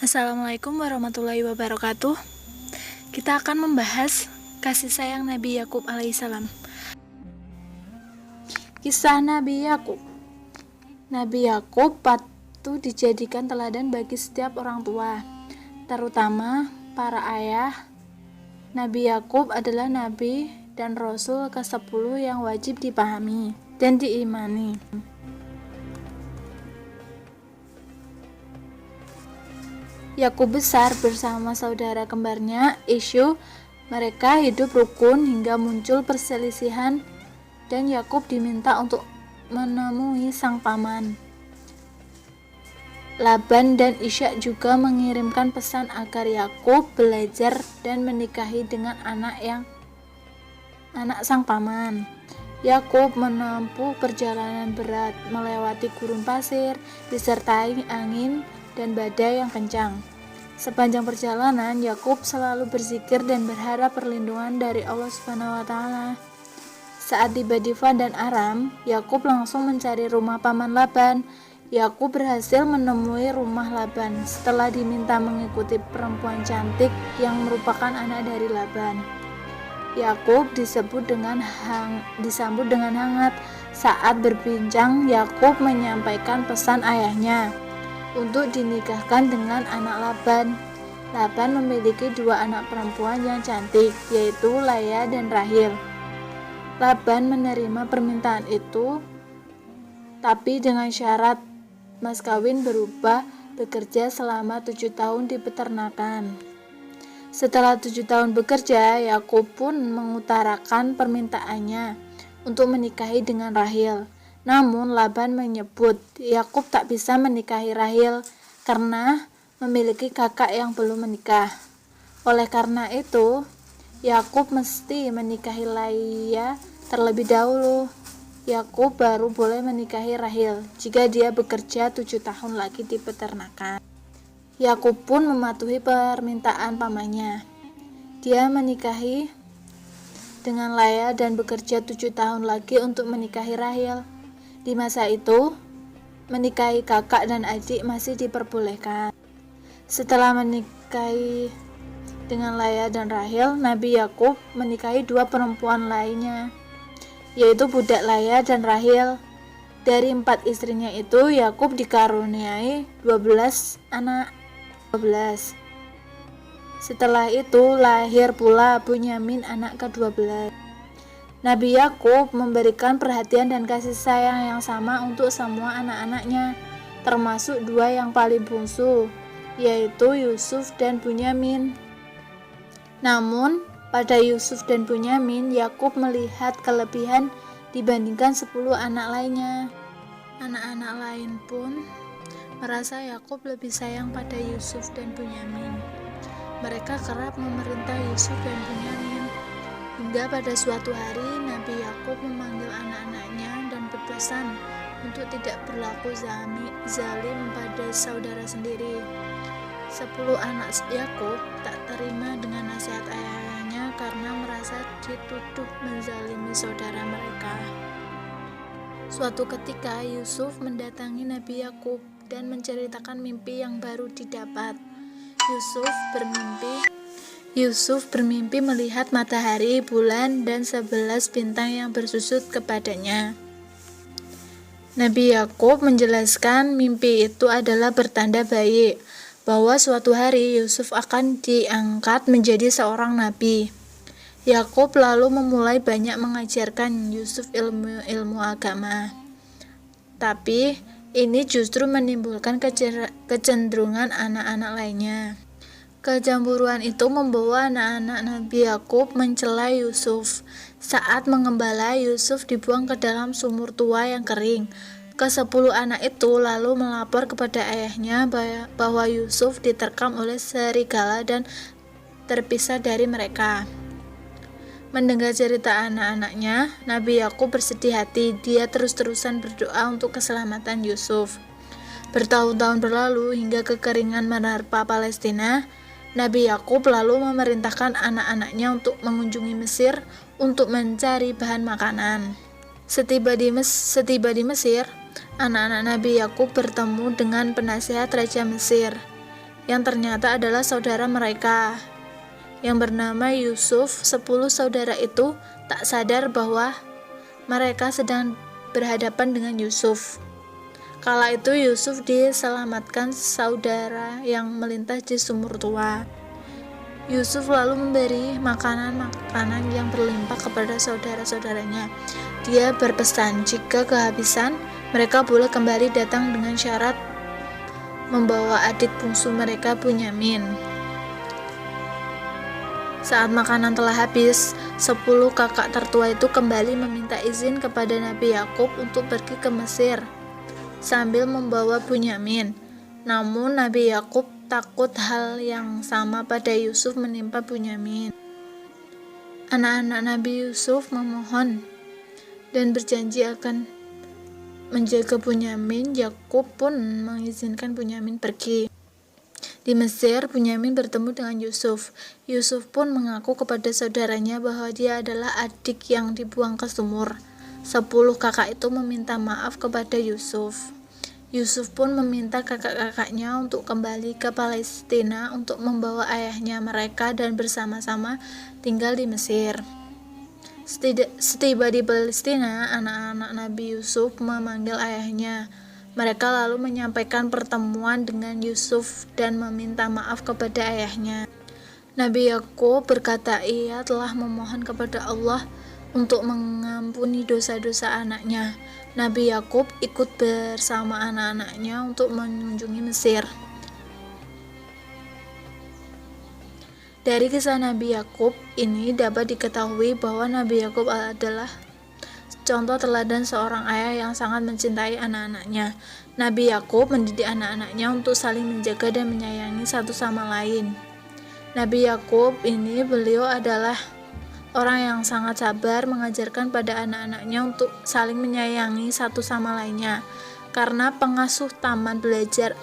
Assalamualaikum warahmatullahi wabarakatuh. Kita akan membahas kasih sayang Nabi Yakub alaihissalam. Kisah Nabi Yakub. Nabi Yakub patut dijadikan teladan bagi setiap orang tua, terutama para ayah. Nabi Yakub adalah nabi dan rasul ke-10 yang wajib dipahami dan diimani. Yakub besar bersama saudara kembarnya Esau. Mereka hidup rukun hingga muncul perselisihan dan Yakub diminta untuk menemui sang paman. Laban dan Ishak juga mengirimkan pesan agar Yakub belajar dan menikahi dengan anak sang paman. Yakub menempuh perjalanan berat melewati gurun pasir disertai angin dan badai yang kencang. Sepanjang perjalanan, Yakub selalu berzikir dan berharap perlindungan dari Allah Subhanahu wa taala. Saat tiba di Padan Aram, Yakub langsung mencari rumah paman Laban. Yakub berhasil menemui rumah Laban setelah diminta mengikuti perempuan cantik yang merupakan anak dari Laban. Yakub disambut dengan hangat. Saat berbincang, Yakub menyampaikan pesan ayahnya untuk dinikahkan dengan anak Laban. Laban memiliki 2 anak perempuan yang cantik, yaitu Lea dan Rahil. Laban menerima permintaan itu, tapi dengan syarat mas kawin berupa bekerja selama 7 tahun di peternakan. Setelah 7 tahun bekerja, Yakub pun mengutarakan permintaannya untuk menikahi dengan Rahil. Namun Laban menyebut Yakub tak bisa menikahi Rahil karena memiliki kakak yang belum menikah. Oleh karena itu, Yakub mesti menikahi Lea terlebih dahulu. Yakub baru boleh menikahi Rahil jika dia bekerja 7 tahun lagi di peternakan. Yakub pun mematuhi permintaan pamannya. Dia menikahi dengan Lea dan bekerja 7 tahun lagi untuk menikahi Rahil. Di masa itu, menikahi kakak dan adik masih diperbolehkan. Setelah menikahi dengan Lea dan Rahil, Nabi Yakub menikahi 2 perempuan lainnya, yaitu budak Lea dan Rahil. Dari 4 istrinya itu, Yakub dikaruniai 12 anak. Setelah itu, lahir pula Bunyamin, anak ke-12. Nabi Yakub memberikan perhatian dan kasih sayang yang sama untuk semua anak-anaknya, termasuk 2 yang paling bungsu, yaitu Yusuf dan Bunyamin. Namun, pada Yusuf dan Bunyamin, Yakub melihat kelebihan dibandingkan 10 anak lainnya. Anak-anak lain pun merasa Yakub lebih sayang pada Yusuf dan Bunyamin. Mereka kerap memerintah Yusuf dan Bunyamin. Hingga pada suatu hari, Nabi Yakub memanggil anak-anaknya dan berpesan untuk tidak berlaku zalim pada saudara sendiri. 10 anak Yakub tak terima dengan nasihat ayahnya karena merasa dituduh menzalimi saudara mereka. Suatu ketika, Yusuf mendatangi Nabi Yakub dan menceritakan mimpi yang baru didapat. Yusuf bermimpi melihat matahari, bulan, dan 11 bintang yang bersusut kepadanya. Nabi Yakub menjelaskan mimpi itu adalah pertanda baik, bahwa suatu hari Yusuf akan diangkat menjadi seorang nabi. Yakub lalu memulai banyak mengajarkan Yusuf ilmu agama. Tapi ini justru menimbulkan kecenderungan anak-anak lainnya. Kecemburuan itu membawa anak-anak Nabi Yakub mencela Yusuf. Saat mengembala, Yusuf dibuang ke dalam sumur tua yang kering. Ke-10 anak itu lalu melapor kepada ayahnya bahwa Yusuf diterkam oleh serigala dan terpisah dari mereka. Mendengar cerita anak-anaknya, Nabi Yakub bersedih hati. Dia terus-terusan berdoa untuk keselamatan Yusuf. Bertahun-tahun berlalu hingga kekeringan menerpa Palestina. Nabi Yakub lalu memerintahkan anak-anaknya untuk mengunjungi Mesir untuk mencari bahan makanan. Setiba di Mesir, anak-anak Nabi Yakub bertemu dengan penasihat Raja Mesir. yang ternyata adalah saudara mereka yang bernama Yusuf. 10 saudara itu tak sadar bahwa mereka sedang berhadapan dengan Yusuf. Kala itu Yusuf diselamatkan saudara yang melintas di sumur tua. Yusuf lalu memberi makanan-makanan yang berlimpah kepada saudara-saudaranya. Dia berpesan jika kehabisan, mereka boleh kembali datang dengan syarat membawa adik bungsu mereka Bunyamin. Saat makanan telah habis, 10 kakak tertua itu kembali meminta izin kepada Nabi Yakub untuk pergi ke Mesir sambil membawa Bunyamin. Namun Nabi Yakub takut hal yang sama pada Yusuf menimpa Bunyamin. Anak-anak Nabi Yusuf memohon dan berjanji akan menjaga Bunyamin. Yakub pun mengizinkan Bunyamin pergi. Di Mesir, Bunyamin bertemu dengan Yusuf. Yusuf pun mengaku kepada saudaranya bahwa dia adalah adik yang dibuang ke sumur. 10 kakak itu meminta maaf kepada Yusuf. Yusuf pun meminta kakak-kakaknya untuk kembali ke Palestina untuk membawa ayahnya mereka dan bersama-sama tinggal di Mesir. Setiba di Palestina, anak-anak Nabi Yusuf memanggil ayahnya. Mereka lalu menyampaikan pertemuan dengan Yusuf dan meminta maaf kepada ayahnya. Nabi Yakub berkata ia telah memohon kepada Allah untuk mengampuni dosa-dosa anaknya. Nabi Yakub ikut bersama anak-anaknya untuk mengunjungi Mesir. Dari kisah Nabi Yakub ini dapat diketahui bahwa Nabi Yakub adalah contoh teladan seorang ayah yang sangat mencintai anak-anaknya. Nabi Yakub mendidik anak-anaknya untuk saling menjaga dan menyayangi satu sama lain. Nabi Yakub ini beliau adalah orang yang sangat sabar, mengajarkan pada anak-anaknya untuk saling menyayangi satu sama lainnya. Karena pengasuh taman belajar